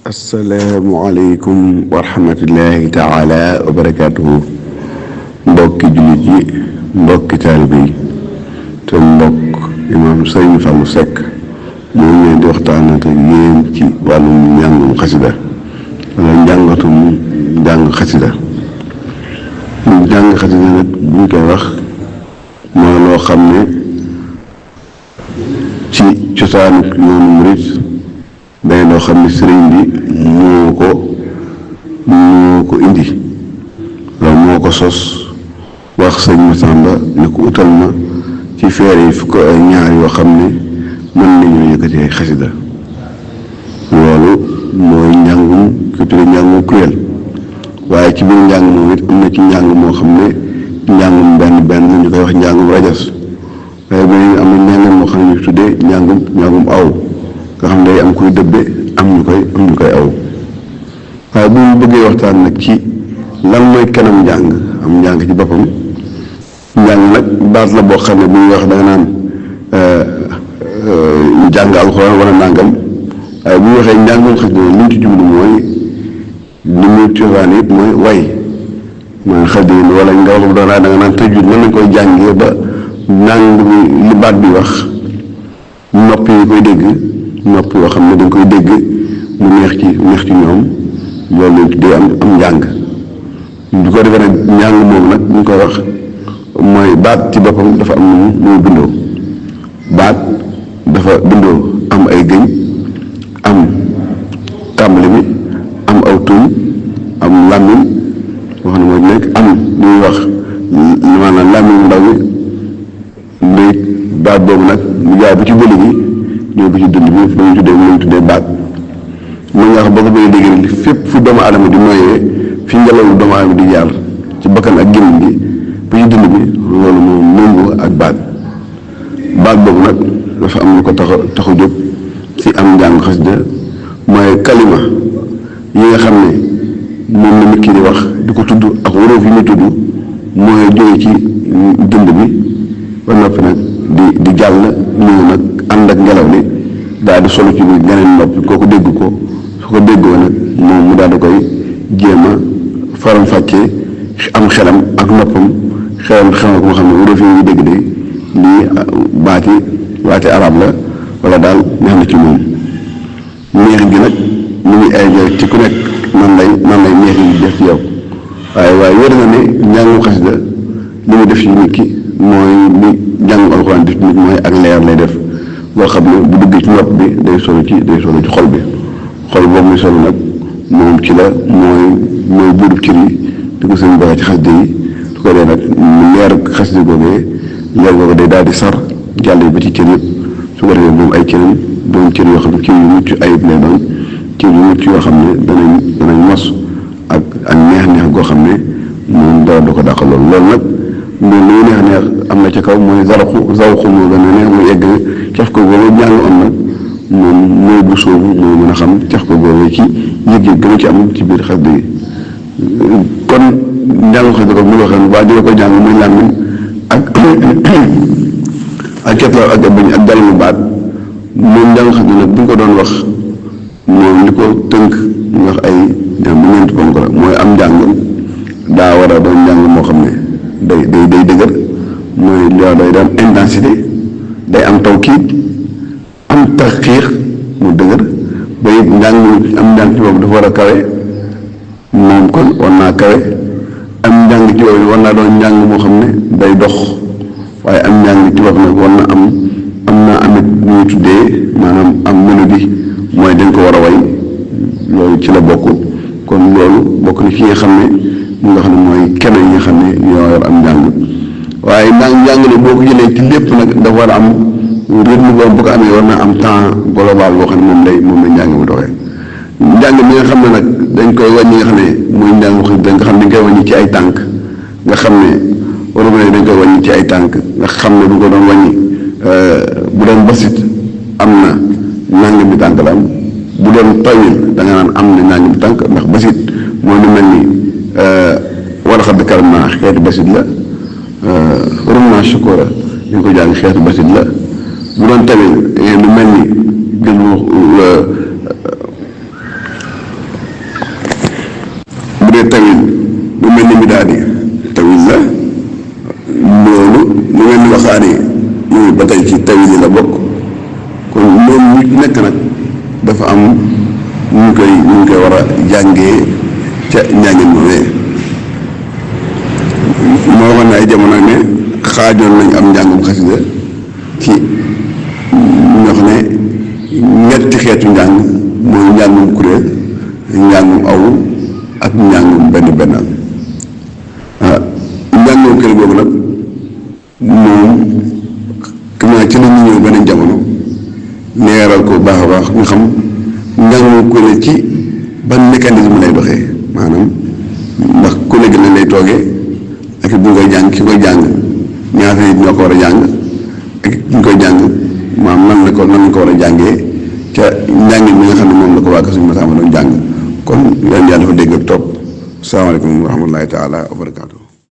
asalaamualeykum wa rahmatullahi taala wa barakaatuhu mbokki jullit yi mbokki taalibe yi te mbokk imaam Sëriñ Fallou Seck moo ngi leen di waxtaan ak yéen ci wàllum njàngum xasida wala njàng xasida njàng xasida nag buñ koy wax mooy loo xam ne ci cosaanu yoonu murit day loo xam ne sëriñ bi moo ko indi loolu moo ko sos wax sëñ Masamba ne ko utal ma ci feer yi fukk ay ñaar yoo xam ne mën nañoo yëkkati ay xasida loolu mooy njàngum ki tudde njàngum kuréel waaye ci biir njàng moom it am na ci njàng moo xam ne njàngum benn ñu koy wax njàngum rajas waaye beneen am na njàngam moo xam ne ñu tuddee njàngum aw nga xam ne day am kuy dëbbe am ñu koy aw waaye bu ñu bëggee waxtaan nag ci lan mooy kanam njàng am njàng ci boppam njàng nag baat la boo xam ne bu ñuy wax da nga naan jàng alxuraan wala nàngam waaye bu ñu waxee njàngum xasida li ñu ci jublu mooy li mu cosaan it mooy way mooy xasida wala nga wax bu doon da nga naan tëjut mën nañ koy jàngee ba nàng li baat bi wax nopp yi koy dégg nopp yoo xam ne dañ koy dégg mu neex ci ñoom loolu lañ tuddee am njàng du ko defee nag njàng moom nag ñu koy wax mooy baat ci boppam dafa am nu muy bindoo baat dafa bindoo am ay gëñ am tàmbali bi am aw tuñ am làmmiñ wax ne mooy nekk am lu ñuy wax maanaam làmmiñ ndaw bi léegi baat boobu nag mu jaay bu ci bëli gi ñëw bi ci dund bi ba ñu tuddee baat mën nga xam boo ko bëggee dégg ni fépp fu doomu aadama di noyyee fi ngelaw doomu aadama di jaar ci bakkan ak gémmiñ gi ba ci dund bi loolu moom méngoo ak baat boobu nag dafa am lu ko tax a jóg ci am njàng xasida mooy kalima yi nga xam ne moom la nit ki di wax di ko tudd ak wóróof yi muy tudd mooy jóge ci dund bi ba noppi nag di jàll ñëw nag ànd ak ngelaw li daal di solo ci biir geneen noppi kooku dégg ko su ko déggoo nag moom mu daal di koy jéem a faram-fàccee am xelam ak noppam xelam ko nga xam ne wóróof yi muy dégg de lii baati arab la wala daal neex na ci moom neex gi nag mu ngi ay ci ku nekk nan lay neex gi def ci yow waaye wér na ne njàngum xasida li mu def ci nit ki mooy li njàngum alxuraan def ci nit mooy ak leer lay def boo xam ne bu duggee ci nopp bi day solo ci xol bi xol boobu muy solo nag moom ci la mooy buurub cër yi di ko seen baxee ci xasida yi su ko dee nag leer xasida googee leer googu day daal di sar jàll yi ba ci cër yëpp su ko defee moom ay cëram doon cër yoo xam ne cër yu mucc ayib lay doon cër yu mucc yoo xam ne danañ mos ak neex goo xam ne moom dara du ko dàq loolu nag moom lu neex am na ca kaw mooy zawxu moo gën a neex muy egg caf ko boobu jàng am nag moom mooy bu soobu moo mën a xam caf ko boobu ci yëg-yëg gën a ci am ci biir xasida yi kon njàngu xasida ko mu loo xam ne waa dina ko jàng muy làmmiñ ak ketlaw ak bañ ak jàllamu baat moom njàng xasida nag bu ñu ko doon wax moom li ko tënk ñu wax ay bu ñeenti ponk la mooy am njàng daa war a doon njàng moo xam ne day dëgër mooy day doon intensité day am tawkiid am taxqiiq mu dëgër ba it njàng ci boobu dafa war a kawe moom kon war naa kawe am njàng ci boobu war naa doon njàng moo xam ne day dox waaye am njàng ci bopp nag war na am naa amit ñuy tuddee maanaam am mélodie mooy dañ ko war a way loolu ci la bokk kon loolu bokk na ci nga xam ne mooy kenn yi nga xam ne ñoo yor am njàng waaye njàng ne boo ko jëlee ci lépp nag dafa war a am rythme boobu bu ko amee war na am temps global boo xam ne moom la njàng bu doxee njàng mi nga xam ne nag dañ koy wàññi nga xam ne mooy njàng wax dañ ko xam ne dañ koy wàññi ci ay tànk nga xam ne waroon nañ dañ koy wàññi ci ay tànk nga xam ne bu ko doon wàññi bu doon basit am na nangam bi tànk la am bu doon tawil da nga naan am na nangam bi tànk ndax basit moo lu mel ni wala xadd karam naa xeetu basit la rum naa sukóora ñu ko jàng xeetu basit la bu doon tawil lu mel ni gël dee tawil lu mel ni midaadi tawil la loolu lu mel ni waxaani mooy ba tey ci tawil yi la bokk kon moom nit nekk nag dafa am ñu koy war a jàngee ca njàngin moomee moo waxoon ne ay jamono ne xaajoon nañ am njàngum xasida ci ñoo xam ne ñetti xeetu njàng mooy njàngum kuréel njàngum aw ak njàngum benn njàngum kuréel boobu nag moom comment ci la ñu ñëw beneen jamono leeral ko baax a baax nga xam njàngum kuréel ci ban mécanisme lay doxee maanaam ndax kuréel gi lañ lay toogee ak bu ñu koy jàng ki koy jàng ñaata nit ñoo ko war a jàng ak ñu koy jàng maanaam nan la ko war a jàngee ca njàngin mi nga xam ne moom la ko waa Kër Sëñ Massamba doon jàng kon yàlla dafa dégg ak topp salaamaaleykum wa rahmatullahi taala wa barakaatu.